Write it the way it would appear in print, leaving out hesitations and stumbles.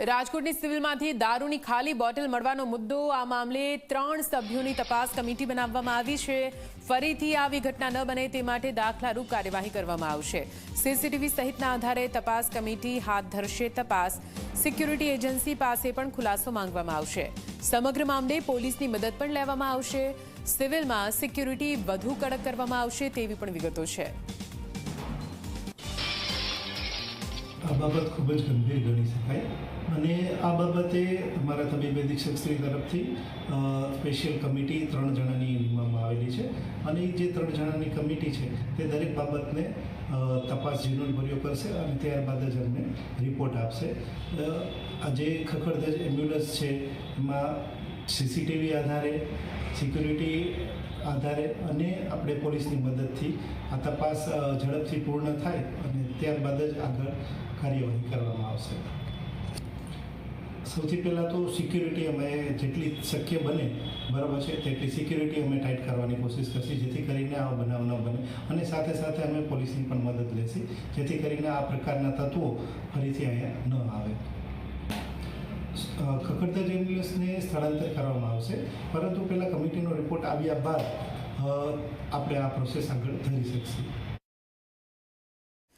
રાજકોટની સિવિલમાંથી દારૂની ખાલી બોટલ મળવાનો મુદ્દો આ મામલે 3 સભ્યોની તપાસ કમિટી બનાવવામાં આવી છે। ફરીથી આવી ઘટના ન બને તે માટે દાખલારૂપ કાર્યવાહી કરવામાં આવશે। સીસીટીવી સહિતના આધારે તપાસ કમિટી હાથ ધરશે તપાસ। સિક્યુરિટી એજન્સી પાસે પણ ખુલાસો માંગવામાં આવશે। સમગ્ર મામલે પોલીસની મદદ પણ લેવામાં આવશે। સિવિલમાં સિક્યુરિટી વધુ કડક કરવામાં આવશે તેવી પણ વિગતો છે। આ બાબત ખૂબ જ ગંભીર ગણી શકાય અને આ બાબતે અમારા તબીબ અધિક્ષક શ્રી તરફથી સ્પેશિયલ કમિટી 3 જણાની નિમવામાં આવેલી છે અને જે 3 જણાની કમિટી છે તે દરેક બાબતને તપાસ ઝીણવટભર્યો કરશે અને ત્યારબાદ જ અમને રિપોર્ટ આપશે। આ જે ખખડધજ એમ્બ્યુલન્સ છે એમાં સીસીટીવી આધારે સિક્યુરિટી આધારે અને આપણે પોલીસની મદદથી આ તપાસ ઝડપથી પૂર્ણ થાય અને ત્યારબાદ જ આગળ કાર્યવાહી કરવામાં આવશે। સૌથી પહેલાં તો સિક્યુરિટી અમે જેટલી શક્ય બને બરાબર છે તેટલી સિક્યુરિટી અમે ટાઈટ કરવાની કોશિશ કરશું જેથી કરીને આવો બનાવ ન બને અને સાથે સાથે અમે પોલીસની પણ મદદ લેશું જેથી કરીને આ પ્રકારના તત્વો ફરીથી અહીંયા ન આવે। ખખડધજ એમ્બ્યુલન્સને સ્થળાંતર કરવામાં આવશે પરંતુ પહેલાં કમિટીનો રિપોર્ટ આવ્યા બાદ આપણે આ પ્રોસેસ આગળ ધરી શકીશું।